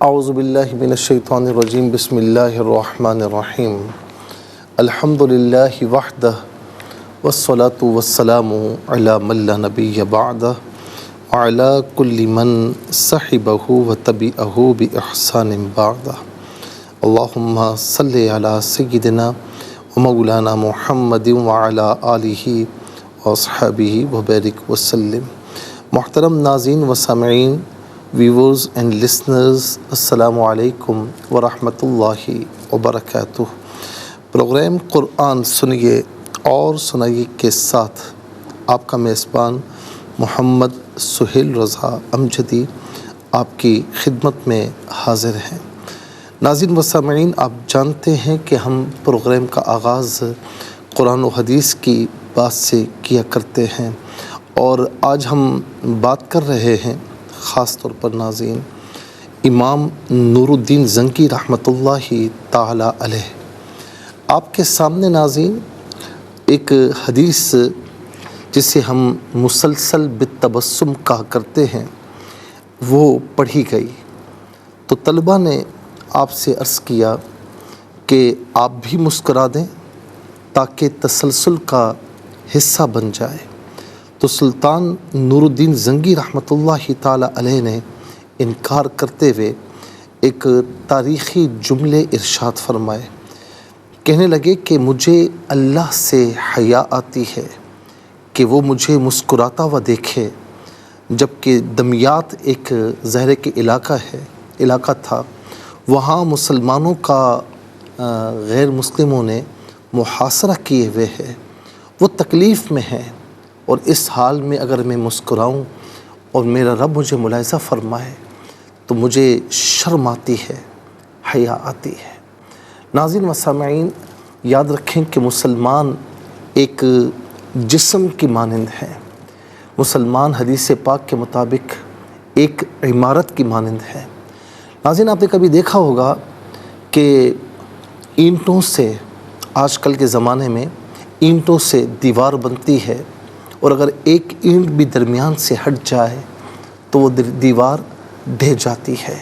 اعوذ باللہ من الشیطان الرجیم بسم اللہ الرحمن الرحیم الحمد للہ وحدہ والصلاة والسلام علی من لا نبی بعدہ وعلی کل من صحبہ وتبعہ بإحسان بعدہ اللہم صلی علی سیدنا ومولانا محمد وعلی آلہ واصحابہ وبارک وسلم۔ محترم ناظرین و سامعین، ویورز اینڈ لسنرز، السلام علیکم ورحمۃ اللہ وبرکاتہ۔ پروگرام قرآن سنیے اور سنائیے کے ساتھ آپ کا میزبان محمد سہیل رضا امجدی آپ کی خدمت میں حاضر ہیں۔ ناظرین و سامعین، آپ جانتے ہیں کہ ہم پروگرام کا آغاز قرآن و حدیث کی بات سے کیا کرتے ہیں، اور آج ہم بات کر رہے ہیں خاص طور پر ناظرین امام نور الدین زنگی رحمۃ اللہ تعالی علیہ۔ آپ کے سامنے ناظرین ایک حدیث جسے ہم مسلسل بالتبسم کہا کرتے ہیں وہ پڑھی گئی، تو طلبہ نے آپ سے عرض کیا کہ آپ بھی مسکرا دیں تاکہ تسلسل کا حصہ بن جائے، تو سلطان نور الدین زنگی رحمۃ اللہ تعالی علیہ نے انکار کرتے ہوئے ایک تاریخی جملے ارشاد فرمائے۔ کہنے لگے کہ مجھے اللہ سے حیا آتی ہے کہ وہ مجھے مسکراتا ہوا دیکھے، جبکہ دمیات ایک زہرے کے علاقہ تھا، وہاں مسلمانوں کا غیر مسلموں نے محاصرہ کیے ہوئے ہے، وہ تکلیف میں ہیں، اور اس حال میں اگر میں مسکراؤں اور میرا رب مجھے ملاحظہ فرمائے تو مجھے شرم آتی ہے، حیا آتی ہے۔ ناظرین و سامعین، یاد رکھیں کہ مسلمان ایک جسم کی مانند ہے، مسلمان حدیث پاک کے مطابق ایک عمارت کی مانند ہے۔ ناظرین، آپ نے کبھی دیکھا ہوگا کہ اینٹوں سے، آج کل کے زمانے میں اینٹوں سے دیوار بنتی ہے، اور اگر ایک اینٹ بھی درمیان سے ہٹ جائے تو وہ دیوار ڈھہ جاتی ہے۔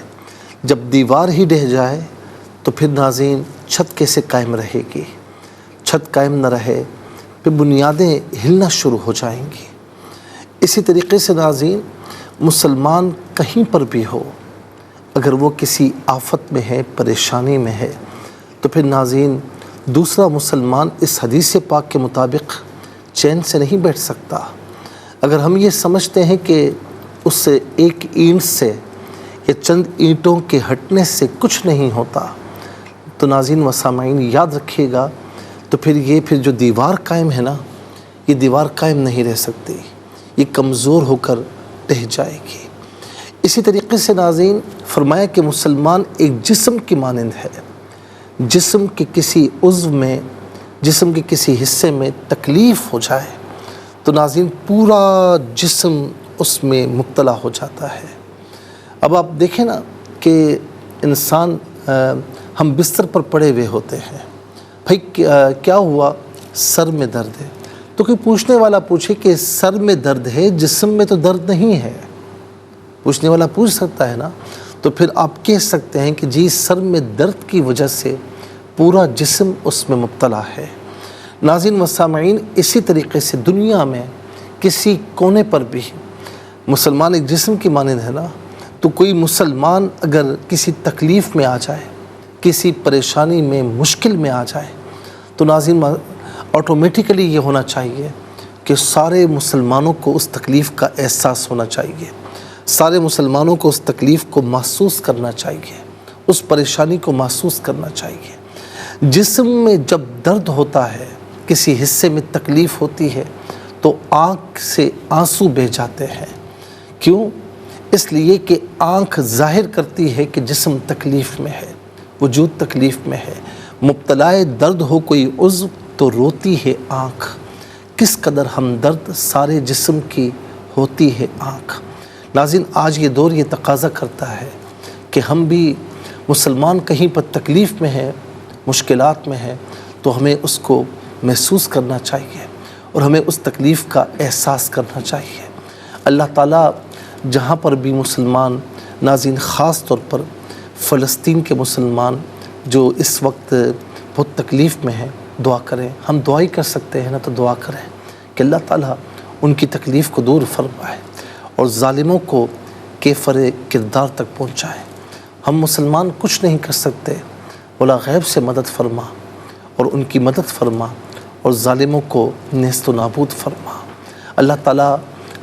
جب دیوار ہی ڈھہ جائے تو پھر ناظرین چھت کیسے قائم رہے گی؟ چھت قائم نہ رہے پھر بنیادیں ہلنا شروع ہو جائیں گی۔ اسی طریقے سے ناظرین مسلمان کہیں پر بھی ہو، اگر وہ کسی آفت میں ہے، پریشانی میں ہے، تو پھر ناظرین دوسرا مسلمان اس حدیث پاک کے مطابق چین سے نہیں بیٹھ سکتا۔ اگر ہم یہ سمجھتے ہیں کہ اس سے ایک اینٹ سے یا چند اینٹوں کے ہٹنے سے کچھ نہیں ہوتا، تو ناظرین و سامعین یاد رکھیے گا، تو پھر جو دیوار قائم ہے نا، یہ دیوار قائم نہیں رہ سکتی، یہ کمزور ہو کر ڈھہ جائے گی۔ اسی طریقے سے ناظرین فرمایا کہ مسلمان ایک جسم کی مانند ہے، جسم کے کسی عضو میں، جسم کے کسی حصے میں تکلیف ہو جائے تو ناظرین پورا جسم اس میں مبتلا ہو جاتا ہے۔ اب آپ دیکھیں نا کہ انسان، ہم بستر پر پڑے ہوئے ہوتے ہیں، بھائی کیا ہوا؟ سر میں درد ہے، تو کوئی پوچھنے والا پوچھے کہ سر میں درد ہے، جسم میں تو درد نہیں ہے، پوچھنے والا پوچھ سکتا ہے نا، تو پھر آپ کہہ سکتے ہیں کہ جی سر میں درد کی وجہ سے پورا جسم اس میں مبتلا ہے۔ ناظرین و سامعین، اسی طریقے سے دنیا میں کسی کونے پر بھی مسلمان ایک جسم کی مانند ہے نا، تو کوئی مسلمان اگر کسی تکلیف میں آ جائے، کسی پریشانی میں، مشکل میں آ جائے، تو ناظرین آٹومیٹیکلی یہ ہونا چاہیے کہ سارے مسلمانوں کو اس تکلیف کا احساس ہونا چاہیے، سارے مسلمانوں کو اس تکلیف کو محسوس کرنا چاہیے، اس پریشانی کو محسوس کرنا چاہیے۔ جسم میں جب درد ہوتا ہے، کسی حصے میں تکلیف ہوتی ہے، تو آنکھ سے آنسو بہہ جاتے ہیں۔ کیوں؟ اس لیے کہ آنکھ ظاہر کرتی ہے کہ جسم تکلیف میں ہے، وجود تکلیف میں ہے۔ مبتلا درد ہو کوئی عضو تو روتی ہے آنکھ، کس قدر ہمدرد سارے جسم کی ہوتی ہے آنکھ۔ ناظرین، آج یہ دور یہ تقاضا کرتا ہے کہ ہم بھی مسلمان کہیں پر تکلیف میں ہیں، مشکلات میں ہیں، تو ہمیں اس کو محسوس کرنا چاہیے اور ہمیں اس تکلیف کا احساس کرنا چاہیے۔ اللہ تعالیٰ جہاں پر بھی مسلمان، ناظرین خاص طور پر فلسطین کے مسلمان جو اس وقت بہت تکلیف میں ہیں، دعا کریں۔ ہم دعا ہی کر سکتے ہیں نا، تو دعا کریں کہ اللہ تعالیٰ ان کی تکلیف کو دور فرمائے اور ظالموں کو کیفر کردار تک پہنچائے۔ ہم مسلمان کچھ نہیں کر سکتے، مولا غیب سے مدد فرما اور ان کی مدد فرما اور ظالموں کو نیست و نابود فرما۔ اللہ تعالیٰ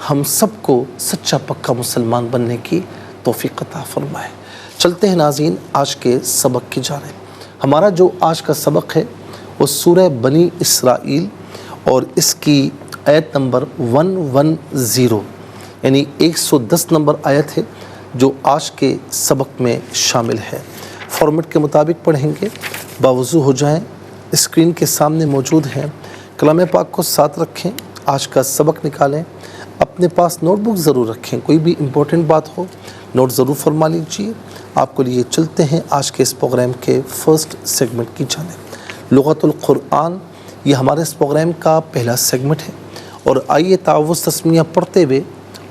ہم سب کو سچا پکا مسلمان بننے کی توفیق عطا فرمائے۔ چلتے ہیں ناظرین آج کے سبق کی جانب۔ ہمارا جو آج کا سبق ہے وہ سورہ بنی اسرائیل اور اس کی آیت نمبر 110 یعنی 110 نمبر آیت ہے جو آج کے سبق میں شامل ہے۔ فارمیٹ کے مطابق پڑھیں گے، باوضو ہو جائیں، اسکرین کے سامنے موجود ہیں، کلام پاک کو ساتھ رکھیں، آج کا سبق نکالیں، اپنے پاس نوٹ بک ضرور رکھیں، کوئی بھی امپورٹنٹ بات ہو نوٹ ضرور فرما لیجیے۔ آپ کو لیے چلتے ہیں آج کے اس پروگرام کے فرسٹ سیگمنٹ کی جانب۔ لغت القرآن یہ ہمارے اس پروگرام کا پہلا سیگمنٹ ہے، اور آئیے تعوذ تسمیہ پڑھتے ہوئے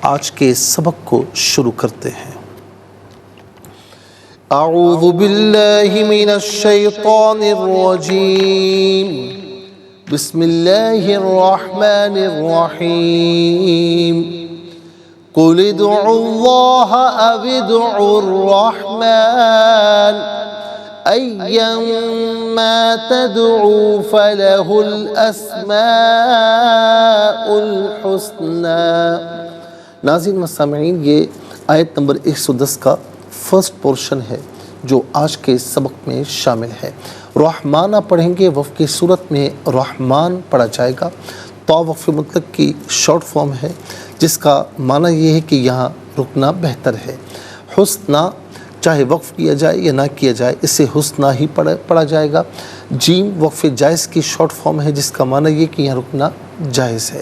آج کے سبق کو شروع کرتے ہیں۔ اعوذ باللہ من الشیطان الرجیم، بسم اللہ الرحمن الرحیم، قل ادعوا اللہ او ادعوا الرحمن ایما تدعوا فلہ الاسماء الحسنى۔ ناظرین و سامعین، یہ آیت نمبر 110 کا فرسٹ پورشن ہے جو آج کے سبق میں شامل ہے۔ رحمانہ پڑھیں گے، وقف کی صورت میں رحمان پڑھا جائے گا۔ تو وقف مطلق کی شارٹ فارم ہے جس کا معنی یہ ہے کہ یہاں رکنا بہتر ہے۔ حسنہ چاہے وقف کیا جائے یا نہ کیا جائے، اسے حسنہ ہی پڑھا جائے گا۔ جیم وقف جائز کی شارٹ فارم ہے جس کا معنی یہ کہ یہاں رکنا جائز ہے۔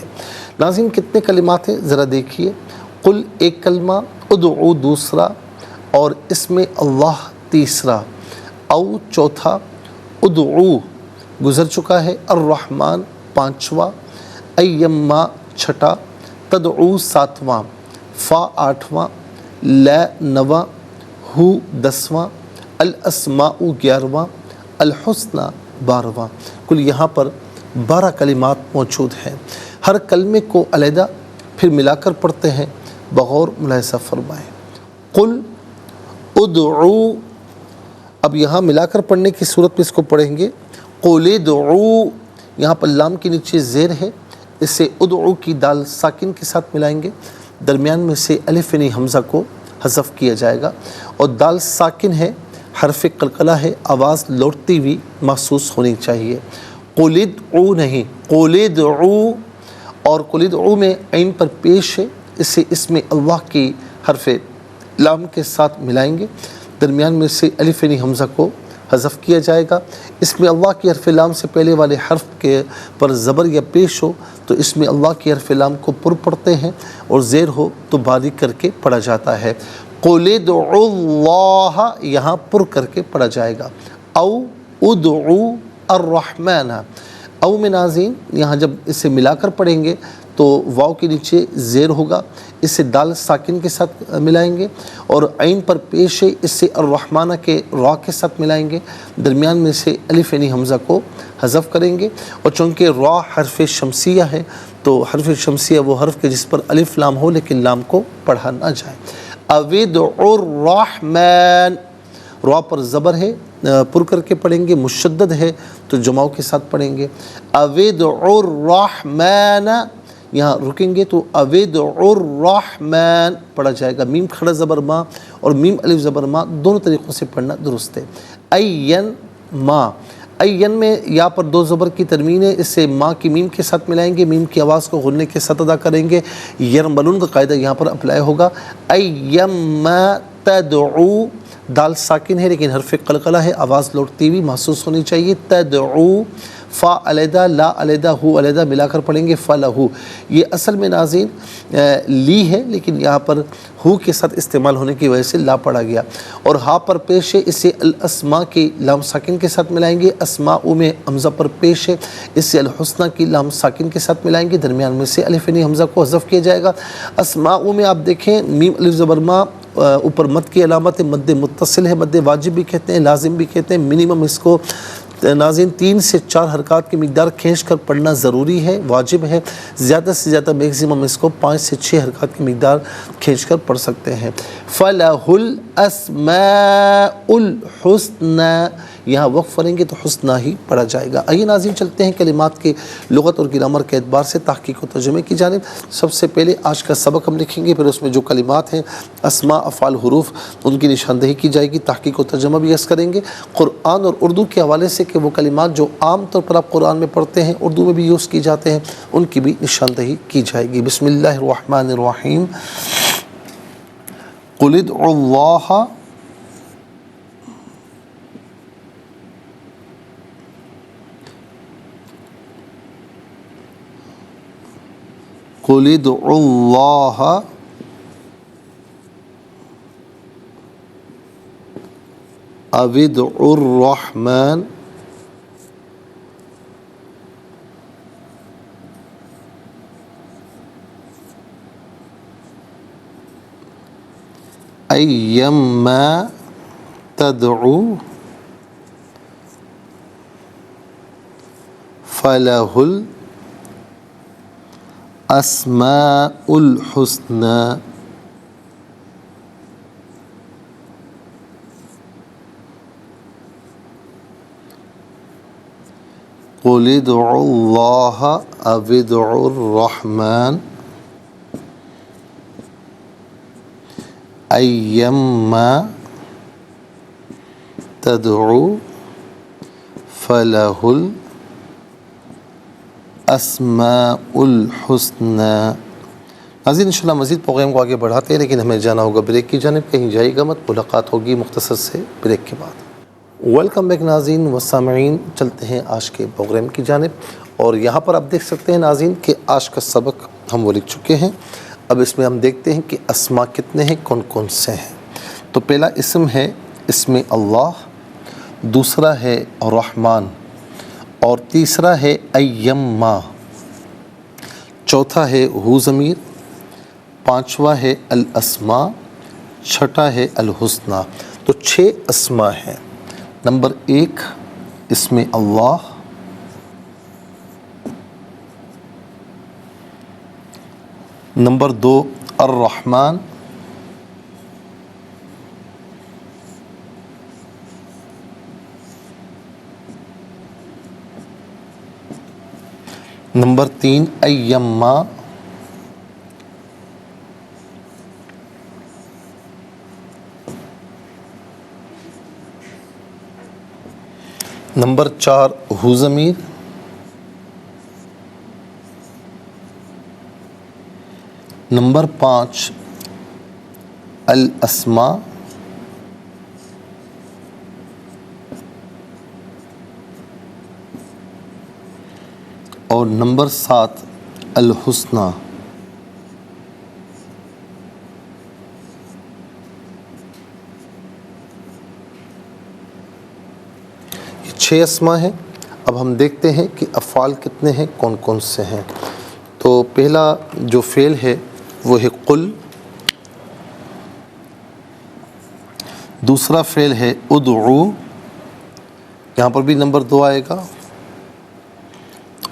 ناظرین کتنے کلمات ہیں ذرا دیکھیے۔ قل ایک کلمہ، ادعو دوسرا، اور اس میں اللہ تیسرا، او چوتھا، ادعو گزر چکا ہے، الرحمن پانچواں، ایما چھٹا، تدعو ساتواں، فا آٹھواں، لا نواں، ہو دسواں، الاسماء 11واں، الحسنى 12واں۔ کل یہاں پر 12 کلمات موجود ہیں۔ ہر کلمے کو علیحدہ پھر ملا کر پڑھتے ہیں، بغور ملاحظہ فرمائیں۔ قل ادعو، اب یہاں ملا کر پڑھنے کی صورت میں اس کو پڑھیں گے۔ قل ادعو، یہاں پر لام کے نیچے زیر ہے، اسے ادعو کی دال ساکن کے ساتھ ملائیں گے، درمیان میں سے الف یعنی حمزہ کو حذف کیا جائے گا، اور دال ساکن ہے، حرف قلقلہ ہے، آواز لوٹتی ہوئی محسوس ہونی چاہیے۔ قل ادعو نہیں، قل ادعو، اور قل ادعو میں عین پر پیش ہے، اسے اس میں اللہ کی حرف لام کے ساتھ ملائیں گے، درمیان میں سے الف یعنی حمزہ کو حذف کیا جائے گا۔ اس میں اللہ کی حرف لام سے پہلے والے حرف کے پر زبر یا پیش ہو تو اس میں اللہ کی حرف لام کو پر پڑھتے ہیں، اور زیر ہو تو باریک کر کے پڑھا جاتا ہے۔ قل ادعوا اللہ، یہاں پر کر کے پڑھا جائے گا۔ او ادعو الرحمن، او میں ناظرین یہاں جب اسے ملا کر پڑھیں گے تو واو کے نیچے زیر ہوگا، اسے دال ساکن کے ساتھ ملائیں گے، اور عین پر پیش ہے، اس سے الرحمانہ کے را کے ساتھ ملائیں گے، درمیان میں سے الف یعنی حمزہ کو حذف کریں گے، اور چونکہ را حرف شمسیہ ہے تو حرف شمسیہ وہ حرف کے جس پر الف لام ہو لیکن لام کو پڑھا نہ جائے۔ اودعوا الرحمن، را پر زبر ہے، پر کر کے پڑھیں گے، مشدد ہے تو جماؤ کے ساتھ پڑھیں گے۔ اودعوا الرحمن، یہاں رکیں گے تو اودعوا الرحمن پڑھا جائے گا۔ میم کھڑا زبر ما اور میم الف زبر ما دونوں طریقوں سے پڑھنا درست ہے۔ این ما، این میں یا پر 2 زبر کی ترمین ہے، اسے ما کی میم کے ساتھ ملائیں گے، میم کی آواز کو غننے کے ساتھ ادا کریں گے، یرملون کا قاعدہ یہاں پر اپلائی ہوگا۔ ایما تدعو، دال ساکن ہے لیکن حرف قلقلہ ہے، آواز لوٹتی ہوئی محسوس ہونی چاہیے۔ تدعو، فا علیحدہ، لا علیحدہ، ہو علیحدہ ملا کر پڑھیں گے فلہو۔ یہ اصل میں ناظرین لی ہے، لیکن یہاں پر ہو کے ساتھ استعمال ہونے کی وجہ سے لا پڑھا گیا، اور ہا پر پیش ہے، اسے الاسماء کی لام ساکن کے ساتھ ملائیں گے۔ اسماء میں حمزہ پر پیش ہے، اسے الحسنہ کی لام ساکن کے ساتھ ملائیں گے، درمیان میں سے الف نی حمزہ کو حذف کیا جائے گا۔ اسماء میں آپ دیکھیں میم الف زبر ما، اوپر مد کی علامت ہے، مد متصل ہے، مد واجب بھی کہتے ہیں، لازم بھی کہتے ہیں۔ منیمم اس کو ناظرین 3 سے 4 حرکات کی مقدار کھینچ کر پڑھنا ضروری ہے، واجب ہے۔ زیادہ سے زیادہ میکسیمم اس کو 5 سے 6 حرکات کی مقدار کھینچ کر پڑھ سکتے ہیں۔ فَلَهُ الْأَسْمَاءُ الْحُسْنَى، یہاں وقف کریں گے تو حسنہ ہی پڑھا جائے گا۔ آئیے ناظرین چلتے ہیں کلمات کے لغت اور گرامر کے اعتبار سے تحقیق و ترجمے کی جانب۔ سب سے پہلے آج کا سبق ہم لکھیں گے، پھر اس میں جو کلمات ہیں اسماء، افعال، حروف، ان کی نشاندہی کی جائے گی، تحقیق و ترجمہ بھی عرض کریں گے قرآن اور اردو کے حوالے سے کہ وہ کلمات جو عام طور پر آپ قرآن میں پڑھتے ہیں، اردو میں بھی یوز کی جاتے ہیں، ان کی بھی نشاندہی کی جائے گی۔ بسم اللہ الرحمن الرحیم۔ قُلِ ادْعُوا اللَّهَ قُلِ ادْعُوا اللَّهَ أَوِ ادْعُوا الرَّحْمَنَ أَيَّمَّا تَدْعُوا فَلَهُ الْأَسْمَاءُ الْحُسْنَى۔ قُلِ ادْعُوا اللَّهَ أَوِ ادْعُوا الرَّحْمَنَ أَيَّمَّا تَدْعُوا فَلَهُ الْأَسْمَاءُ الْحُسْنَى۔ ناظرین انشاءاللہ مزید پروگرام کو آگے بڑھاتے ہیں، لیکن ہمیں جانا ہوگا بریک کی جانب، کہیں جائے گا مت، ملاقات ہوگی مختصر سے بریک کے بعد۔ ویلکم بیک ناظرین و سامعین، چلتے ہیں آج کے پروگرام کی جانب، اور یہاں پر آپ دیکھ سکتے ہیں ناظرین کہ آج کا سبق ہم وہ لکھ چکے ہیں۔ اب اس میں ہم دیکھتے ہیں کہ اسماء کتنے ہیں، کون کون سے ہیں۔ تو پہلا اسم ہے اسم اللہ، دوسرا ہے رحمان، اور تیسرا ہے ایما، چوتھا ہے ہو ضمیر، پانچواں ہے الاسماء، چھٹا ہے الحسنہ۔ تو 6 اسماء ہیں۔ نمبر 1 اسم اللہ، نمبر 2 الرحمن، نمبر 3 ایما، نمبر 4 ہو ضمیر، نمبر 5 الاسماء، اور نمبر 7 الحسنہ۔ یہ 6 اسماء ہیں۔ اب ہم دیکھتے ہیں کہ افعال کتنے ہیں، کون کون سے ہیں۔ تو پہلا جو فعل ہے وہ ہے قل، دوسرا فعل ہے ادعو، یہاں پر بھی نمبر 2 آئے گا،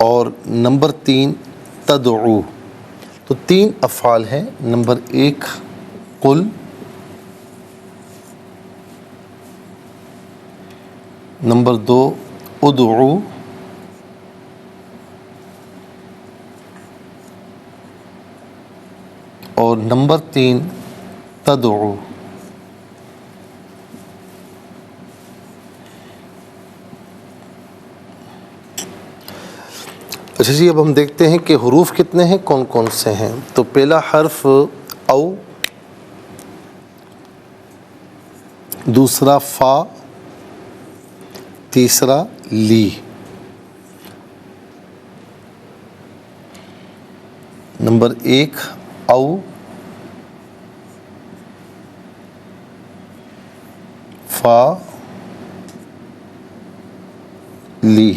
اور نمبر 3 تدعو۔ تو 3 افعال ہیں، نمبر 1 قل، نمبر 2 ادعو، اور نمبر 3 تدعو۔ اچھا جی، اب ہم دیکھتے ہیں کہ حروف کتنے ہیں، کون کون سے ہیں۔ تو پہلا حرف او، دوسرا فا، تیسرا لی، نمبر 1 او فا لی،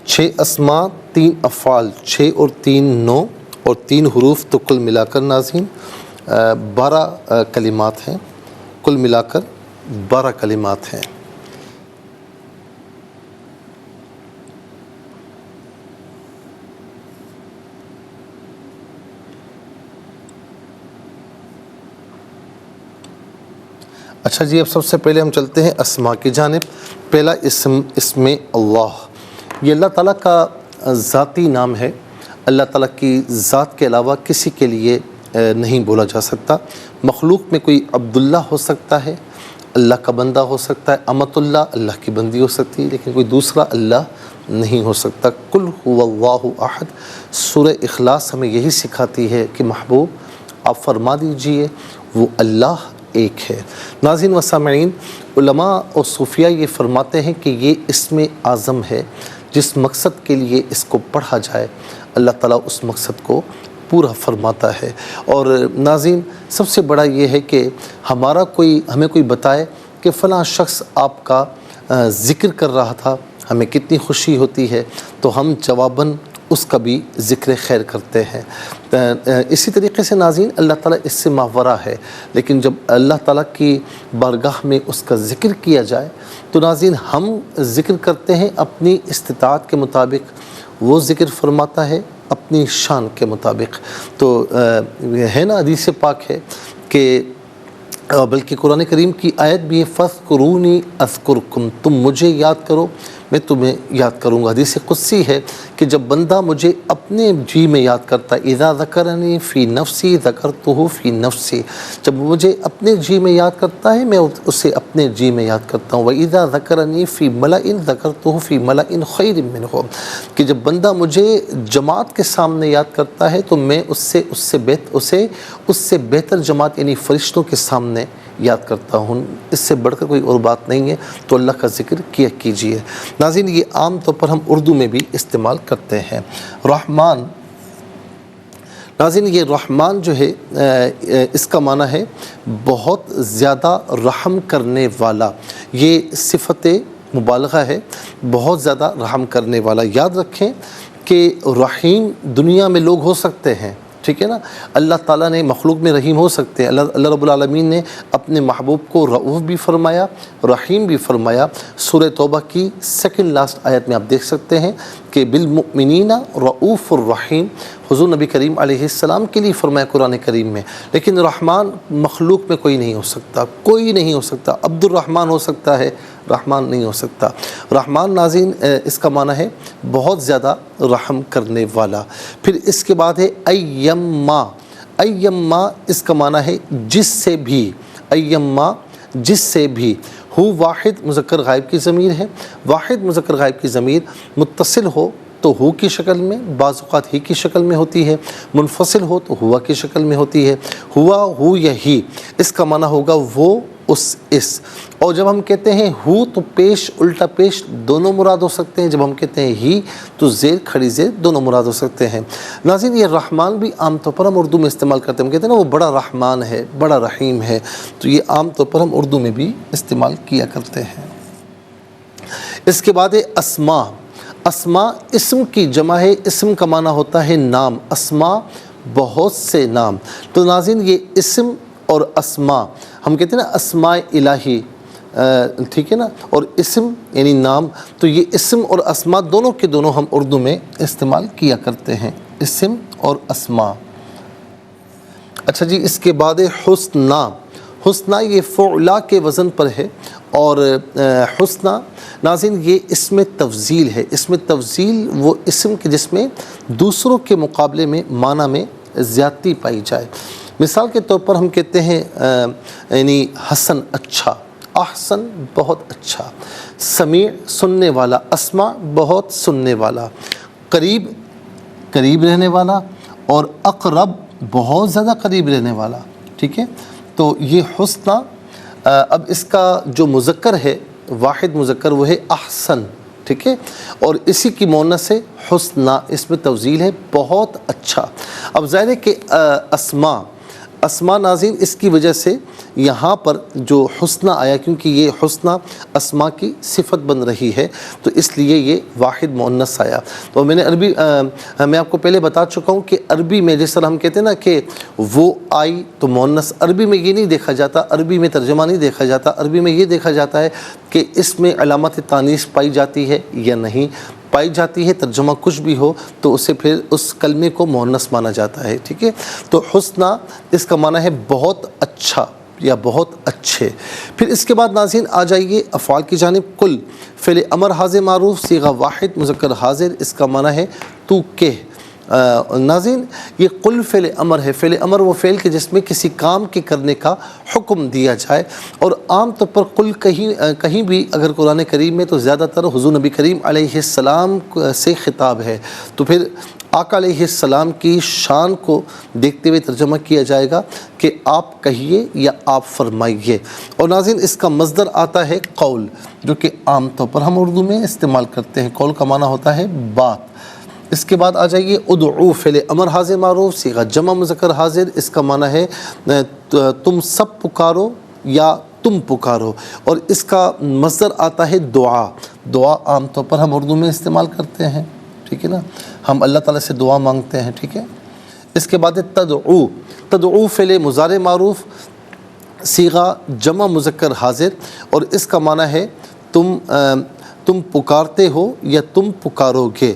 6 اسماء 3 افعال، 6 اور 3 9 اور 3 حروف، تو کل ملا کر ناظرین 12 کلمات ہیں، کل ملا کر 12 کلمات ہیں۔ اچھا جی، اب سب سے پہلے ہم چلتے ہیں اسماء کی جانب۔ پہلا اسم اللہ، یہ اللہ تعالیٰ کا ذاتی نام ہے۔ اللہ تعالیٰ کی ذات کے علاوہ کسی کے لیے نہیں بولا جا سکتا۔ مخلوق میں کوئی عبداللہ ہو سکتا ہے، اللہ کا بندہ ہو سکتا ہے، امت اللہ اللہ کی بندی ہو سکتی ہے، لیکن کوئی دوسرا اللہ نہیں ہو سکتا۔ قل هو اللہ احد، سورہ اخلاص ہمیں یہی سکھاتی ہے کہ محبوب آپ فرما دیجئے وہ اللہ ایک ہے۔ ناظرین و سامعین، علماء اور صوفیہ یہ فرماتے ہیں کہ یہ اسم اعظم ہے، جس مقصد کے لیے اس کو پڑھا جائے اللہ تعالیٰ اس مقصد کو پورا فرماتا ہے۔ اور ناظرین، سب سے بڑا یہ ہے کہ ہمیں کوئی بتائے کہ فلاں شخص آپ کا ذکر کر رہا تھا، ہمیں کتنی خوشی ہوتی ہے، تو ہم جواباً اس کا بھی ذکر خیر کرتے ہیں۔ اسی طریقے سے ناظرین، اللہ تعالیٰ اس سے ماورا ہے، لیکن جب اللہ تعالیٰ کی بارگاہ میں اس کا ذکر کیا جائے تو ناظرین ہم ذکر کرتے ہیں اپنی استطاعت کے مطابق، وہ ذکر فرماتا ہے اپنی شان کے مطابق۔ تو ہے نا، حدیث پاک ہے کہ بلکہ قرآن کریم کی آیت بھی ہے، فَاذْكُرُونِي أَذْكُرْكُمْ، تم مجھے یاد کرو میں تمہیں یاد کروں گا۔ حدیث قدسی ہے کہ جب بندہ مجھے اپنے جی میں یاد کرتا ہے، اِذَا ذَكَرَنِي فِي نَفْسِي ذَكَرْتُهُ فِي نَفْسِي، جب مجھے اپنے جی میں یاد کرتا ہے میں اسے اپنے جی میں یاد کرتا ہوں۔ وَإِذَا ذَكَرَنِي فِي مَلَئٍ ذَكَرْتُهُ فِي مَلَئٍ خَيْرٍ مِّنْهُمْ، کہ جب بندہ مجھے جماعت کے سامنے یاد کرتا ہے تو میں اس سے بہتر جماعت یعنی فرشتوں کے سامنے یاد کرتا ہوں۔ اس سے بڑھ کر کوئی اور بات نہیں ہے، تو اللہ کا ذکر کیا کیجیے۔ ناظرین، یہ عام طور پر ہم اردو میں بھی استعمال کرتے ہیں۔ رحمان، ناظرین یہ رحمان جو ہے اس کا معنی ہے بہت زیادہ رحم کرنے والا، یہ صفت مبالغہ ہے، بہت زیادہ رحم کرنے والا۔ یاد رکھیں کہ رحیم دنیا میں لوگ ہو سکتے ہیں، ٹھیک ہے نا، اللہ تعالیٰ نے مخلوق میں رحیم ہو سکتے ہیں۔ اللہ رب العالمین نے اپنے محبوب کو رؤوف بھی فرمایا، رحیم بھی فرمایا۔ سورہ توبہ کی سیکنڈ لاسٹ آیت میں آپ دیکھ سکتے ہیں کہ بالمؤمنین رؤوف الرحیم، حضور نبی کریم علیہ السلام کے لیے فرمایا قرآن کریم میں۔ لیکن رحمان مخلوق میں کوئی نہیں ہو سکتا، کوئی نہیں ہو سکتا۔ عبد الرحمن ہو سکتا ہے، رحمان نہیں ہو سکتا۔ رحمان ناظرین اس کا معنی ہے بہت زیادہ رحم کرنے والا۔ پھر اس کے بعد ہے ایما، ایما اس کا معنی ہے جس سے بھی، ایما جس سے بھی۔ ہو واحد مذکر غائب کی ضمیر ہے، واحد مذکر غائب کی ضمیر متصل ہو تو ہو کی شکل میں، بعض اوقات ہی کی شکل میں ہوتی ہے، منفصل ہو تو ہوا کی شکل میں ہوتی ہے۔ ہوا، ہو یا ہی، اس کا معنی ہوگا وہ، اس۔ اور جب ہم کہتے ہیں ہو تو پیش الٹا پیش دونوں مراد ہو سکتے ہیں، جب ہم کہتے ہیں ہی تو زیر کھڑی زیر دونوں مراد ہو سکتے ہیں۔ ناظرین یہ رحمان بھی عام طور پر ہم اردو میں استعمال کرتے ہیں، ہم کہتے ہیں نا وہ بڑا رحمان ہے، بڑا رحیم ہے، تو یہ عام طور پر ہم اردو میں بھی استعمال کیا کرتے ہیں۔ اس کے بعد ہے اسماء، اسماء اسم کی جمع ہے، اسم کا معنی ہوتا ہے نام، اسماء بہت سے نام۔ تو ناظرین یہ اسم اور اسماء ہم کہتے ہیں نا اسماء الہی، ٹھیک ہے نا، اور اسم یعنی نام، تو یہ اسم اور اسماء دونوں کے دونوں ہم اردو میں استعمال کیا کرتے ہیں، اسم اور اسماء۔ اچھا جی، اس کے بعد حسنہ، حسنہ یہ فعلا کے وزن پر ہے، اور حسنہ ناظرین یہ اسم تفضیل ہے۔ اسم تفضیل وہ اسم کے جس میں دوسروں کے مقابلے میں معنی میں زیادتی پائی جائے۔ مثال کے طور پر ہم کہتے ہیں یعنی حسن اچھا، احسن بہت اچھا، سمیع سننے والا، اسمع بہت سننے والا، قریب قریب رہنے والا، اور اقرب بہت زیادہ قریب رہنے والا، ٹھیک ہے۔ تو یہ حسنہ، اب اس کا جو مذکر ہے واحد مذکر وہ ہے احسن، ٹھیک ہے، اور اسی کی مؤنث ہے حسنہ، اس میں توزیل ہے بہت اچھا۔ اب ظاہر ہے کہ اسماء ناظرین اس کی وجہ سے یہاں پر جو حسنہ آیا، کیونکہ یہ حسنہ اسماء کی صفت بن رہی ہے تو اس لیے یہ واحد مؤنث آیا۔ تو میں نے میں آپ کو پہلے بتا چکا ہوں کہ عربی میں جس طرح ہم کہتے ہیں نا کہ وہ آئی تو مؤنث، عربی میں یہ نہیں دیکھا جاتا، عربی میں ترجمہ نہیں دیکھا جاتا، عربی میں یہ دیکھا جاتا ہے کہ اس میں علامت تانیث پائی جاتی ہے یا نہیں پائی جاتی ہے، ترجمہ کچھ بھی ہو تو اسے پھر اس کلمے کو مؤنث مانا جاتا ہے، ٹھیک ہے۔ تو حسنہ اس کا معنی ہے بہت اچھا یا بہت اچھے۔ پھر اس کے بعد ناظرین آ جائیے افعال کی جانب۔ کل فعل امر حاضر معروف صیغہ واحد مذکر حاضر، اس کا معنی ہے تو کہہ۔ ناظرین یہ قل فعل امر ہے، فعل امر وہ فعل کہ جس میں کسی کام کے کرنے کا حکم دیا جائے، اور عام طور پر قل کہیں بھی اگر قرآن کریم میں تو زیادہ تر حضور نبی کریم علیہ السلام سے خطاب ہے، تو پھر آقا علیہ السلام کی شان کو دیکھتے ہوئے ترجمہ کیا جائے گا کہ آپ کہیے یا آپ فرمائیے۔ اور ناظرین اس کا مصدر آتا ہے قول، جو کہ عام طور پر ہم اردو میں استعمال کرتے ہیں، قول کا معنی ہوتا ہے بات۔ اس کے بعد آ جائیے ادعو فعل امر حاضر معروف صیغہ جمع مذکر حاضر، اس کا معنی ہے تم سب پکارو یا تم پکارو، اور اس کا مصدر آتا ہے دعا۔ دعا عام طور پر ہم اردو میں استعمال کرتے ہیں، ٹھیک ہے نا، ہم اللہ تعالیٰ سے دعا مانگتے ہیں، ٹھیک ہے۔ اس کے بعد تدعو، تدعو فعل مضارع معروف صیغہ جمع مذکر حاضر، اور اس کا معنی ہے تم پکارتے ہو یا تم پکارو گے،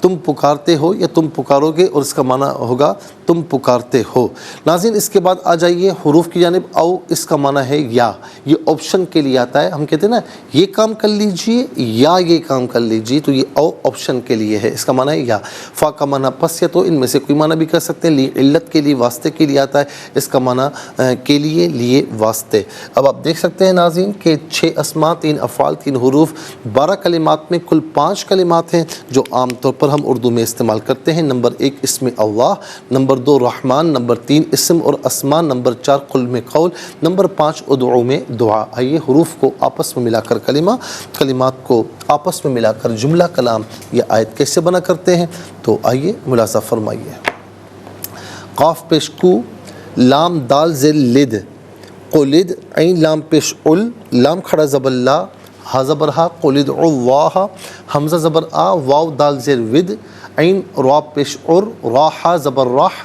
تم پکارتے ہو یا تم پکارو گے، اور اس کا معنی ہوگا تم پکارتے ہو۔ ناظرین اس کے بعد آ جائیے حروف کی جانب۔ او اس کا معنی ہے یا، یہ آپشن کے لیے آتا ہے، ہم کہتے ہیں نا یہ کام کر لیجئے یا یہ کام کر لیجئے، تو یہ او آپشن کے لیے ہے، اس کا معنی ہے یا۔ فا کا معنی پس یا تو، ان میں سے کوئی معنی بھی کر سکتے ہیں۔ لی علت کے لیے، واسطے کے لیے آتا ہے، اس کا معنی کے لیے واسطے۔ اب آپ دیکھ سکتے ہیں ناظرین کہ 6 اسماء، 3 افعال، 3 حروف، 12 کلمات میں کل 5 کلمات ہیں جو عام طور پر ہم اردو میں استعمال کرتے ہیں۔ نمبر 1 اسم اللہ، نمبر 2 رحمان، نمبر 3 اسم اور اسماء، نمبر 4 قل میں قول، نمبر 5 ادعو میں دعا۔ آئیے حروف کو آپس میں ملا کر کلمات کو آپس میں ملا کر جملہ کلام یا آیت کیسے بنا کرتے ہیں، تو آئیے ملاحظہ فرمائیے۔ قاف پیش کو، لام دال زیر لد، قلد، عین لام پیش ال، لام کھڑا زبر لا، ہا زبر ہا، قلد اللہ، حمزہ زبر آ، واو دال زیر ود، عین را پیش اور، را ہا زبر راہ،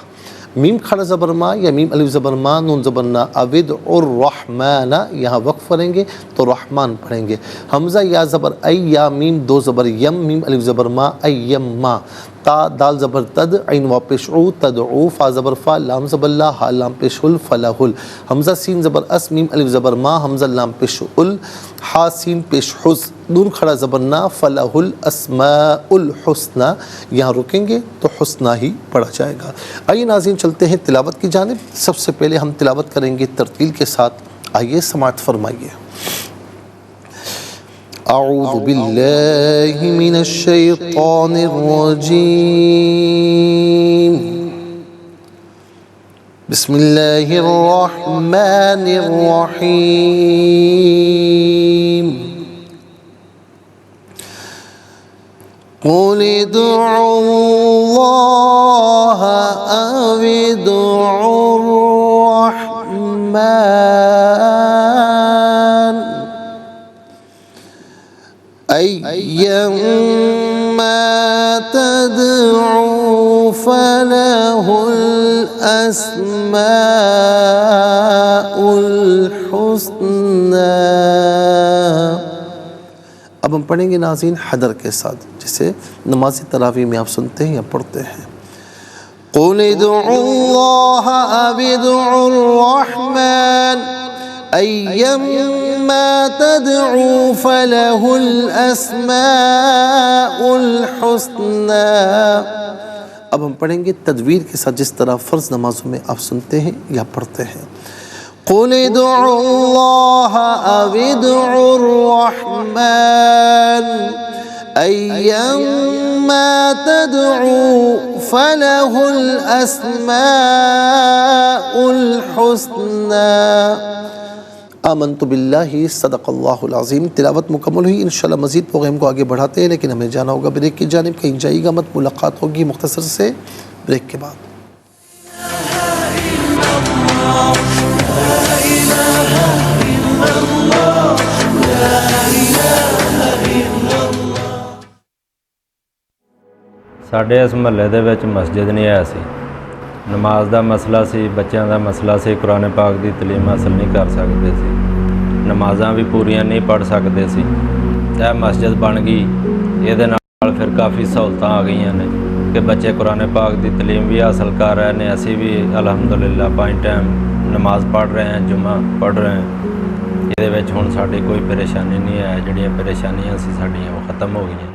میم کھڑا زبر ما یا میم الف زبر ما، نون زبر نا، اود الرحمن، یہاں وقف کریں گے تو رحمان پڑھیں گے۔ حمزہ یا زبر ای، یا میم 2 زبر یم، میم الف زبر ما، ایم ما، تا دال زبر تد، عین وا پیش عو، تدعو، فا زبر فا، لام زبر لا، ہا لام پیش ال، فلاح ال، حمزہ سین زبر اس، میم الف زبر ما، حمزہ لام پیش ال، ہا سین پیش حز، نون کھڑا زبر نا، فلاح الاسماء الحسنى، یہاں رکیں گے تو حسنہ ہی پڑھا جائے گا۔ آئیے ناظرین چلتے ہیں تلاوت کی جانب۔ سب سے پہلے ہم تلاوت کریں گے ترتیل کے ساتھ، آئیے سماعت فرمائیے۔ اعوذ باللہ من الشیطان الرجیم، بسم اللہ الرحمن الرحیم، قل ادعوا اللہ او ادعوا الرحمن ایما تدعوا فلہ الاسماء الحسنى۔ اب ہم پڑھیں گے ناظرین حدر کے ساتھ، جسے نماز تراویح میں آپ سنتے ہیں یا پڑھتے ہیں۔ قل ادعوا اللہ او ادعوا الرحمن ایما تدعوا فلہ الاسماء الحسنى۔ اب ہم پڑھیں گے تدویر کے ساتھ، جس طرح فرض نمازوں میں آپ سنتے ہیں یا پڑھتے ہیں۔ قل ادعوا اللہ او ادعوا الرحمن ایما تدعوا فلہ الاسماء الحسنى۔ آمنت باللہ صدق اللہ العظیم۔ تلاوت مکمل ہوئی، انشاءاللہ مزید پروگرام کو آگے بڑھاتے ہیں، لیکن ہمیں جانا ہوگا بریک کی جانب، کہیں جائیے گا مت، ملاقات ہوگی مختصر سے بریک کے بعد۔ ਸਾਡੇ ਇਸ ਮਹੱਲੇ ਦੇ ਵਿੱਚ ਮਸਜਿਦ ਨਹੀਂ ਹੈ ਸੀ। ਨਮਾਜ਼ ਦਾ ਮਸਲਾ ਸੀ, ਬੱਚਿਆਂ ਦਾ ਮਸਲਾ ਸੀ, ਕੁਰਾਨ ਪਾਕ ਦੀ ਤਾਲੀਮ ਹਾਸਲ ਨਹੀਂ ਕਰ ਸਕਦੇ ਸੀ, ਨਮਾਜ਼ਾਂ ਵੀ ਪੂਰੀਆਂ ਨਹੀਂ ਪੜ੍ਹ ਸਕਦੇ ਸੀ। ਇਹ ਮਸਜਿਦ ਬਣ ਗਈ, ਇਹਦੇ ਨਾਲ ਫਿਰ ਕਾਫੀ ਸਹੂਲਤਾਂ ਆ ਗਈਆਂ ਨੇ ਕਿ ਬੱਚੇ ਕੁਰਾਨ ਪਾਕ ਦੀ ਤਾਲੀਮ ਵੀ ਹਾਸਲ ਕਰ ਰਹੇ ਨੇ। ਅਸੀਂ ਵੀ ਅਲਹਮਦੁਲਿਲਾ 5 ਟਾਈਮ ਨਮਾਜ਼ ਪੜ੍ਹ ਰਹੇ ਹਾਂ, ਜੁਮਾ ਪੜ੍ਹ ਰਹੇ ਹਾਂ। ਇਹਦੇ ਵਿੱਚ ਹੁਣ ਸਾਡੀ ਕੋਈ ਪਰੇਸ਼ਾਨੀ ਨਹੀਂ ਹੈ, ਜਿਹੜੀਆਂ ਪਰੇਸ਼ਾਨੀਆਂ ਸੀ ਸਾਡੀਆਂ ਉਹ ਖਤਮ ਹੋ ਗਈਆਂ।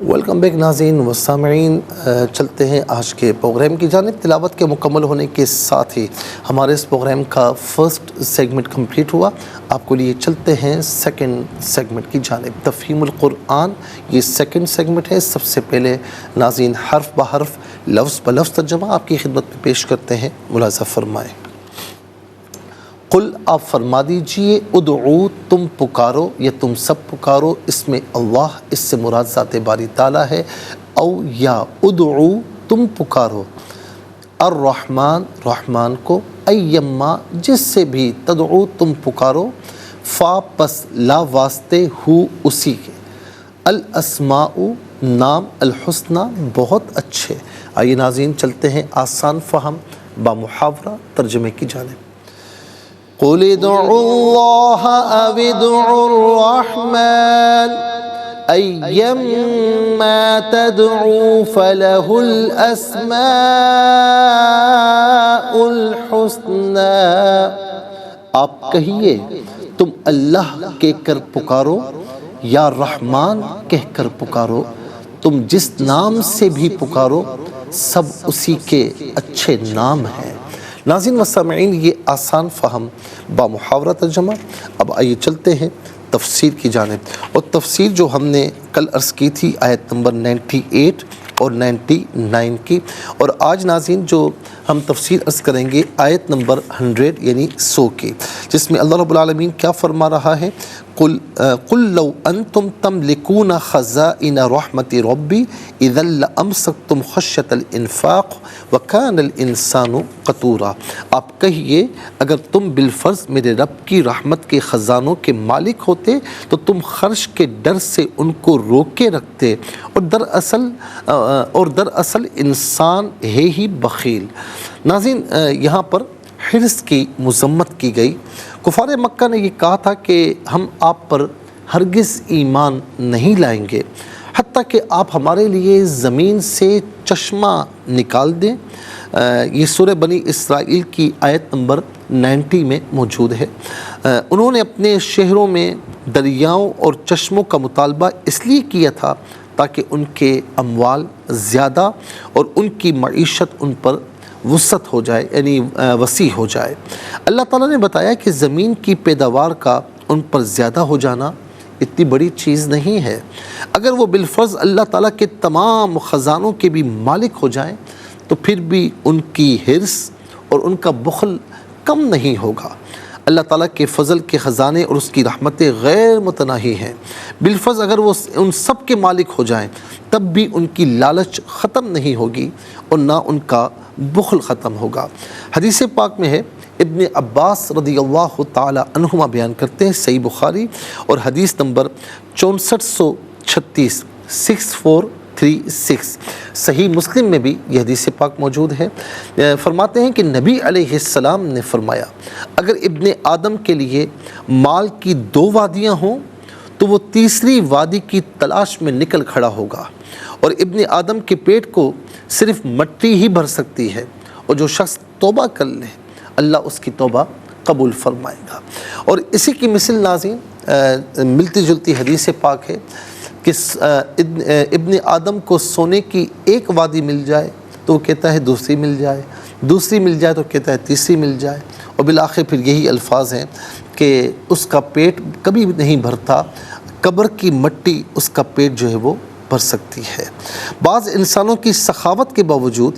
ویلکم بیک ناظرین و سامعین، چلتے ہیں آج کے پروگرام کی جانب۔ تلاوت کے مکمل ہونے کے ساتھ ہی ہمارے اس پروگرام کا فرسٹ سیگمنٹ کمپلیٹ ہوا۔ آپ کو لیے چلتے ہیں سیکنڈ سیگمنٹ کی جانب، تفہیم القرآن۔ یہ سیکنڈ سیگمنٹ ہے۔ سب سے پہلے ناظرین حرف بحرف لفظ بلفظ ترجمہ آپ کی خدمت میں پیش کرتے ہیں، ملاحظہ فرمائیں۔ قل، آپ فرما دیجئے، ادعو، تم پکارو یا تم سب پکارو، اس میں اللہ، اس سے مراد ذات باری تعالیٰ ہے، او یا ادعو، تم پکارو، الرحمن، رحمان کو، ایما، جس سے بھی، تدعو، تم پکارو، فا، پس لا واسطے، ہو، اسی کے، الاسماء، نام، الحسنہ، بہت اچھے۔ آئیے ناظرین چلتے ہیں آسان فہم با محاورہ ترجمے کی جانب۔ قل ادعوا اللہ او ادعوا الرحمن ایما تدعوا فلہ الاسماء الحسنى۔ آپ کہیے، تم اللہ کہہ کر پکارو یا رحمان کہہ کر پکارو، تم جس نام سے بھی پکارو سب اسی کے اچھے نام ہیں۔ ناظرین و سامعین، یہ آسان فہم با محاورہ ترجمہ۔ اب آئیے چلتے ہیں تفسیر کی جانب، اور تفسیر جو ہم نے کل عرض کی تھی آیت نمبر 98 اور 99 کی، اور آج ناظرین جو ہم تفسیر عرض کریں گے آیت نمبر 100 یعنی 100 کی، جس میں اللہ رب العالمین کیا فرما رہا ہے؟ قل لو انتم تملکون خزائن رحمت ربی اذا لامسکتم خشیۃ الانفاق وکان الانسان قتورا۔ آپ کہیے، اگر تم بالفرض میرے رب کی رحمت کے خزانوں کے مالک ہوتے تو تم خرچ کے ڈر سے ان کو روکے رکھتے، اور دراصل انسان ہے ہی بخیل۔ ناظرین، یہاں پر حرص کی مذمت کی گئی۔ کفار مکہ نے یہ کہا تھا کہ ہم آپ پر ہرگز ایمان نہیں لائیں گے حتیٰ کہ آپ ہمارے لیے زمین سے چشمہ نکال دیں۔ یہ سورہ بنی اسرائیل کی آیت نمبر 90 میں موجود ہے۔ انہوں نے اپنے شہروں میں دریاؤں اور چشموں کا مطالبہ اس لیے کیا تھا تاکہ ان کے اموال زیادہ اور ان کی معیشت ان پر وسعت ہو جائے، یعنی وسیع ہو جائے۔ اللہ تعالیٰ نے بتایا کہ زمین کی پیداوار کا ان پر زیادہ ہو جانا اتنی بڑی چیز نہیں ہے۔ اگر وہ بالفرض اللہ تعالیٰ کے تمام خزانوں کے بھی مالک ہو جائیں تو پھر بھی ان کی حرص اور ان کا بخل کم نہیں ہوگا۔ اللہ تعالیٰ کے فضل کے خزانے اور اس کی رحمتیں غیر متناہی ہیں۔ بالفرض اگر وہ ان سب کے مالک ہو جائیں تب بھی ان کی لالچ ختم نہیں ہوگی اور نہ ان کا بخل ختم ہوگا۔ حدیث پاک میں ہے، ابن عباس رضی اللہ تعالی عنہما بیان کرتے ہیں، صحیح بخاری اور حدیث نمبر 6436 6436، صحیح مسلم میں بھی یہ حدیث پاک موجود ہے۔ فرماتے ہیں کہ نبی علیہ السلام نے فرمایا، اگر ابن آدم کے لیے مال کی 2 وادیاں ہوں تو وہ تیسری وادی کی تلاش میں نکل کھڑا ہوگا، اور ابن آدم کے پیٹ کو صرف مٹی ہی بھر سکتی ہے، اور جو شخص توبہ کر لے اللہ اس کی توبہ قبول فرمائے گا۔ اور اسی کی مثل ناظرین ملتی جلتی حدیث پاک ہے کہ ابن آدم کو سونے کی ایک وادی مل جائے تو وہ کہتا ہے دوسری مل جائے، دوسری مل جائے تو کہتا ہے تیسری مل جائے، اور بالآخر پھر یہی الفاظ ہیں کہ اس کا پیٹ کبھی نہیں بھرتا، قبر کی مٹی اس کا پیٹ جو ہے وہ بھر سکتی ہے۔ بعض انسانوں کی سخاوت کے باوجود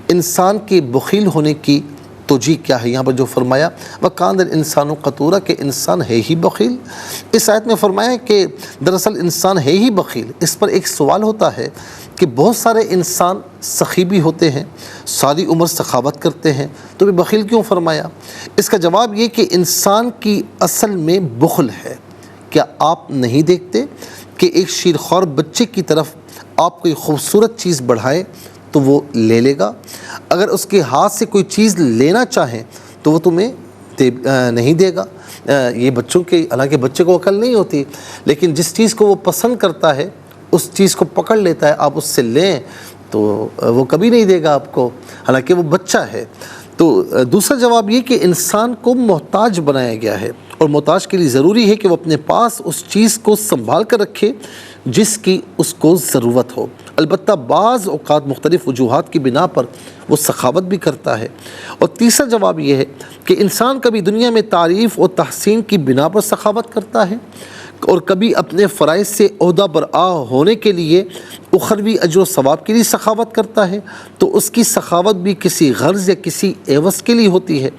انسان کے بخیل ہونے کی توجیہ کیا ہے؟ یہاں پر جو فرمایا وَكَانَ الْإِنسَانُ قَتُورًا کہ انسان ہے ہی بخیل، اس آیت میں فرمایا کہ دراصل انسان ہے ہی بخیل۔ اس پر ایک سوال ہوتا ہے کہ بہت سارے انسان سخی بھی ہوتے ہیں، ساری عمر سخاوت کرتے ہیں، تو بھی بخیل کیوں فرمایا؟ اس کا جواب یہ کہ انسان کی اصل میں بخل ہے۔ کیا آپ نہیں دیکھتے کہ ایک شیرخوار بچے کی طرف آپ کوئی خوبصورت چیز بڑھائے تو وہ لے لے گا، اگر اس کے ہاتھ سے کوئی چیز لینا چاہیں تو وہ تمہیں نہیں دے گا۔ یہ بچوں کے، حالانکہ بچے کو عقل نہیں ہوتی، لیکن جس چیز کو وہ پسند کرتا ہے اس چیز کو پکڑ لیتا ہے، آپ اس سے لیں تو وہ کبھی نہیں دے گا آپ کو، حالانکہ وہ بچہ ہے۔ تو دوسرا جواب یہ کہ انسان کو محتاج بنایا گیا ہے، اور محتاج کے لیے ضروری ہے کہ وہ اپنے پاس اس چیز کو سنبھال کر رکھے جس کی اس کو ضرورت ہو۔ البتہ بعض اوقات مختلف وجوہات کی بنا پر وہ سخاوت بھی کرتا ہے۔ اور تیسرا جواب یہ ہے کہ انسان کبھی دنیا میں تعریف اور تحسین کی بنا پر سخاوت کرتا ہے، اور کبھی اپنے فرائض سے عہدہ برآ ہونے کے لیے اخروی اجر و ثواب کے لیے سخاوت کرتا ہے، تو اس کی سخاوت بھی کسی غرض یا کسی عوض کے لیے ہوتی ہے۔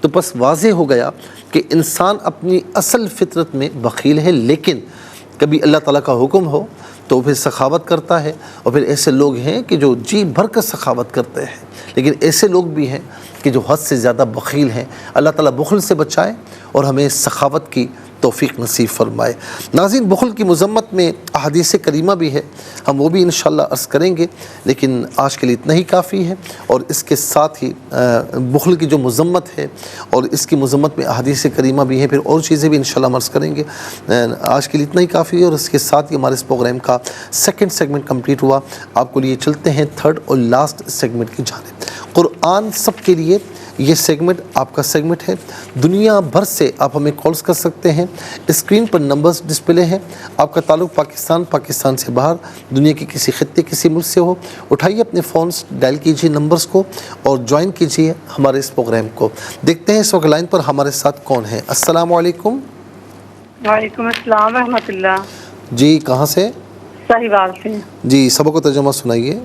تو بس واضح ہو گیا کہ انسان اپنی اصل فطرت میں بخیل ہے، لیکن کبھی اللہ تعالیٰ کا حکم ہو تو پھر سخاوت کرتا ہے، اور پھر ایسے لوگ ہیں کہ جو جی بھر کر سخاوت کرتے ہیں، لیکن ایسے لوگ بھی ہیں کہ جو حد سے زیادہ بخیل ہیں۔ اللہ تعالیٰ بخل سے بچائے اور ہمیں سخاوت کی توفیق نصیب فرمائے۔ ناظرین، بخل کی مذمت میں احادیث کریمہ بھی ہے، ہم وہ بھی انشاءاللہ عرض کریں گے، لیکن آج کے لیے اتنا ہی کافی ہے۔ اور اس کے ساتھ ہی بخل کی جو مذمت ہے اور اس کی مذمت میں احادیث کریمہ بھی ہیں، پھر اور چیزیں بھی انشاءاللہ ہم عرض کریں گے۔ آج کے لیے اتنا ہی کافی ہے، اور اس کے ساتھ ہی ہمارے اس پروگرام کا سیکنڈ سیگمنٹ کمپلیٹ ہوا۔ آپ کو لیے چلتے ہیں تھرڈ اور لاسٹ سیگمنٹ کی جانب۔ قرآن سب کے لیے یہ سیگمنٹ آپ کا سیگمنٹ ہے۔ دنیا بھر سے آپ ہمیں کالز کر سکتے ہیں، اسکرین پر نمبرز ڈسپلے ہیں۔ آپ کا تعلق پاکستان سے باہر، دنیا کے کسی خطے کسی ملک سے ہو، اٹھائیے اپنے فونز، ڈائل کیجئے نمبرز کو اور جوائن کیجئے ہمارے اس پروگرام کو۔ دیکھتے ہیں اس وقت لائن پر ہمارے ساتھ کون ہے۔ السلام علیکم۔ وعلیکم السلام ورحمۃ اللہ۔ جی کہاں سے؟ صحیحوال سے۔ جی سبق و ترجمہ سنائیے۔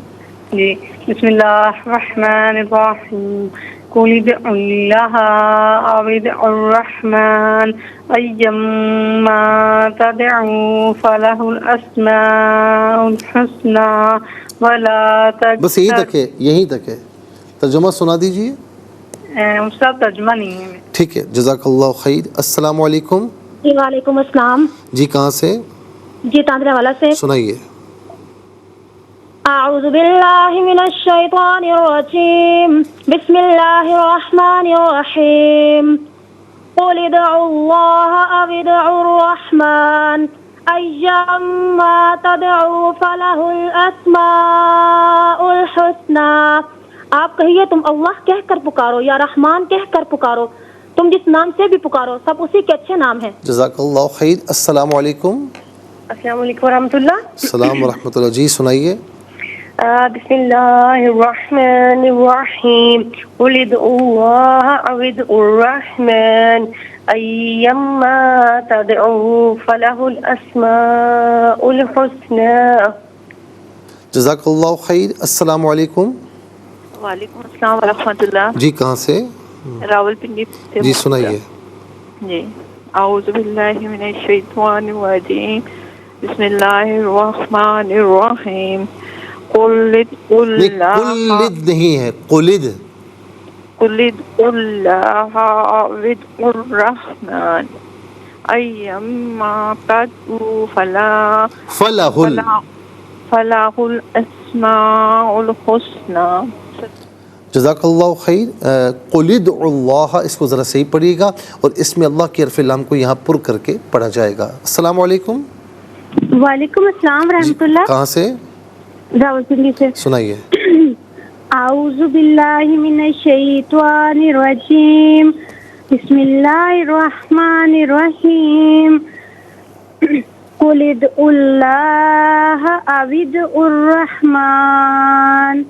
جی بسم اللہ الرحمن الرحیم، قل ادعوا اللہ او ادعوا الرحمن ایما تدعوا فلہ الاسماء الحسنى ولا بس یہیں تک ہے، ترجمہ سنا دیجیے۔ استاد ترجمہ نہیں ہے۔ ٹھیک ہے، جزاک اللہ خیر۔ السلام علیکم۔ جی وعلیکم السلام۔ جی کہاں سے؟ جی تاندرا والا سے۔ سنائیے۔ اعوذ باللہ من الشیطان الرجیم، بسم اللہ الرحمن الرحیم، قل ادعوا اللہ او ادعوا الرحمن ایما تدعوا فلہ الاسماء الحسنى۔ آپ کہیے تم اللہ کہہ کر پکارو یا رحمان کہہ کر پکارو، تم جس نام سے بھی پکارو سب اسی کے اچھے نام ہیں۔ جزاک اللہ خیر۔ السلام علیکم۔ السلام علیکم ورحمۃ اللہ۔ السلام ورحمۃ اللہ۔ جی سنائیے۔ بسم اللہ الرحمن الرحیم، قل ادعوا اللہ او ادعوا الرحمن ایما تدعوا فلہ الاسماء الحسنى۔ جزاک اللہ خیر۔ السلام علیکم۔ وعلیکم السلام ورحمۃ اللہ۔ جی کہاں سے؟ راول پنڈی سے۔ جی سنائیے۔ جی اعوذ باللہ من الشیطان الرجیم، بسم اللہ الرحمن الرحیم، قلد نہیں ہے، قلد اللہ ودعوا الرحمن ایما تدعوا فلاح الاسماء الحسنى۔ جزاک اللہ خیر۔ قل ادعوا اللہ، اس کو ذرا صحیح پڑھیے گا، اور اس میں اللہ کے حرف لام کو یہاں پر کر کے پڑھا جائے گا۔ السلام علیکم۔ وعلیکم السلام ورحمۃ اللہ۔ کہاں سے؟ راول پنڈی سے۔ سنائیے۔ اعوذ باللہ من الشیطان الرجیم، بسم اللہ الرحمن الرحیم قل ادعوا اللہ او ادعوا الرحمن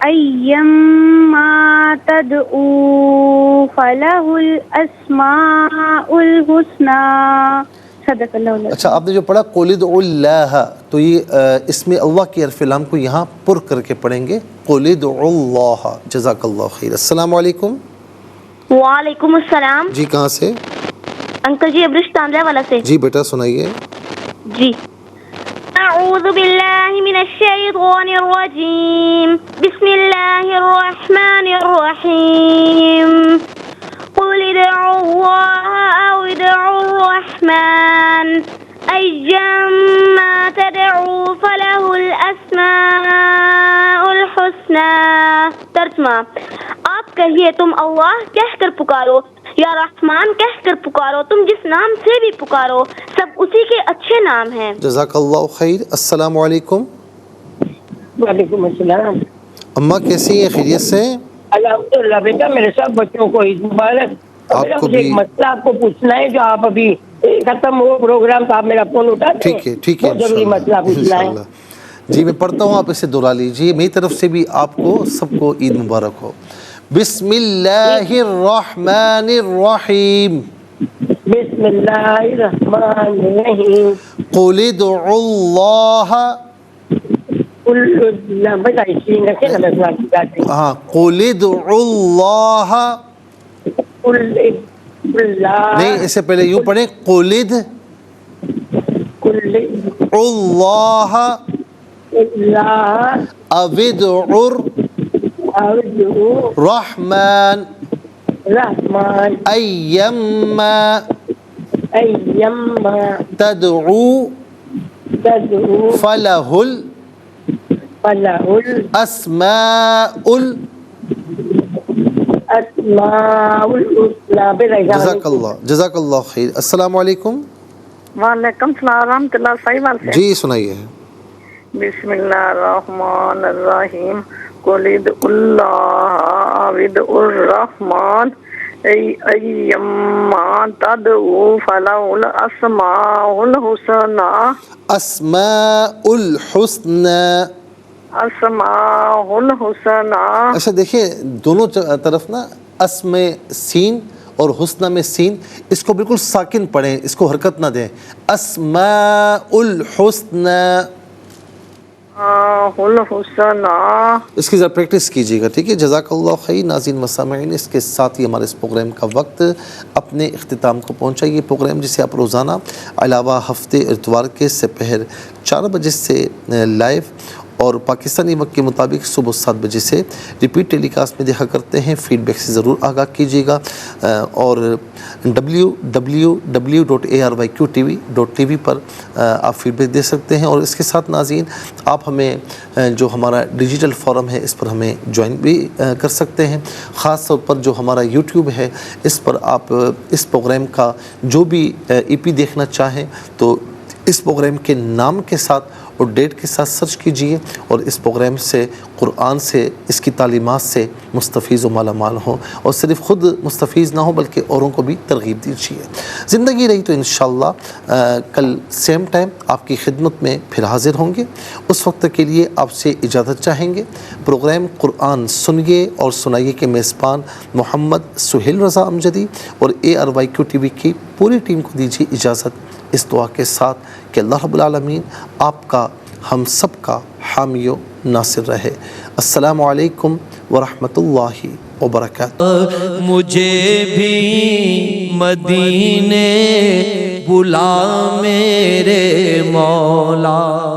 ایما تدعوا فلہ الاسماء الحسنی. صدق اللہ العظیم. اچھا، آپ نے جو پڑھا قل ادعوا اللہ، تو یہ اسم اللہ کی حرف لام کو یہاں پر کر کے پڑھیں گے، قل ادعوا اللہ. جزاک اللہ خیر. السلام علیکم. وعلیکم السلام. جی کہاں سے؟ انکل جی ابرش تانجہ والا سے. جی بیٹا سنائیے. جی. اعوذ باللہ من الشیطان الرجیم، بسم اللہ الرحمن الرحیم، قل ادعوا اللہ او ادعوا الرحمن ایما تدعوا فلہ الاسماء الحسنی. ترجمہ: آپ کہیے تم اللہ کہہ کر پکارو یا رحمان کہہ کر پکارو، تم جس نام سے بھی پکارو سب اسی کے اچھے نام ہیں. جزاک اللہ خیر. السلام علیکم. وعلیکم السلام. اماں کیسی ہیں؟ خیریت سے؟ الحمدللہ بیٹا، میرے سب بچوں کو عید مبارک. آپ کو مجھے ایک بھی. مسئلہ آپ کو پوچھنا ہے، جو آپ ابھی ختم ہوا پروگرام تو آپ میرا فون اٹھاتے ہیں. ٹھیک ہے ٹھیک ہے، بہت ضروری مسئلہ پوچھنا ہے. انشاءاللہ. جی میں پڑھتا ہوں، آپ اسے دہرا لیجیے. میری طرف سے بھی آپ کو سب کو عید مبارک ہو. بسم اللہ الرحمن الرحیم. بسم اللہ الرحمن الرحیم. قل ادعوا اللہ. ہاں، قل ادعوا اللہ. نہیں، اس سے پہلے یوں پڑھیں، قل ادعوا اللہ او ادعوا الرحمن ایما تدعوا فلہ الاسماء جزاک اللہ خیر. السلام علیکم. وعلیکم السلام ورحمۃ اللہ. صحیح بات ہے. جی سنائیے. بسم اللہ الرحمن الرحیم. قل ادعوا اللہ او ادعوا الرحمن ایما تدعوا فلہ الاسماء الحسنی. اسماء الحسنی. اسماء الحسنی. اچھا دیکھیں، دونوں طرف نا اسم سین اور حسنہ میں سین، اس کو بالکل ساکن پڑھیں، اس کو حرکت نہ دیں. اسماء الحسنی. اس کی ذرا پریکٹس کیجیے گا، ٹھیک ہے؟ جزاک اللہ خیر. ناظرین مسامعین، اس کے ساتھ ہی ہمارے اس پروگرام کا وقت اپنے اختتام کو پہنچا. یہ پروگرام جسے آپ روزانہ علاوہ ہفتے اتوار کے سپہر 4 بجے سے لائیو اور پاکستانی وقت کے مطابق صبح 7 بجے سے ریپیٹ ٹیلی کاسٹ میں دیکھا کرتے ہیں. فیڈ بیک سے ضرور آگاہ کیجیے گا اور www.arYQTV.tv پر آپ فیڈ بیک دے سکتے ہیں. اور اس کے ساتھ ناظرین، آپ ہمیں جو ہمارا ڈیجیٹل فورم ہے اس پر ہمیں جوائن بھی کر سکتے ہیں. خاص طور پر جو ہمارا یوٹیوب ہے، اس پر آپ اس پروگرام کا جو بھی ای پی دیکھنا چاہیں تو اس پروگرام کے نام کے ساتھ اور ڈیٹ کے ساتھ سرچ کیجئے اور اس پروگرام سے، قرآن سے، اس کی تعلیمات سے مستفیض و مالا مال ہوں، اور صرف خود مستفیض نہ ہوں بلکہ اوروں کو بھی ترغیب دیجیے. زندگی رہی تو انشاءاللہ کل سیم ٹائم آپ کی خدمت میں پھر حاضر ہوں گے. اس وقت کے لیے آپ سے اجازت چاہیں گے. پروگرام قرآن سنیے اور سنائیے کے میزبان محمد سہیل رضا امجدی اور ARYQTV کی پوری ٹیم کو دیجیے اجازت، اس دعا کے ساتھ کہ اللہ رب العالمین آپ کا، ہم سب کا حامی و ناصر رہے. السلام علیکم ورحمۃ اللہ وبرکاتہ. مجھے بھی مدینے بلا میرے مولا.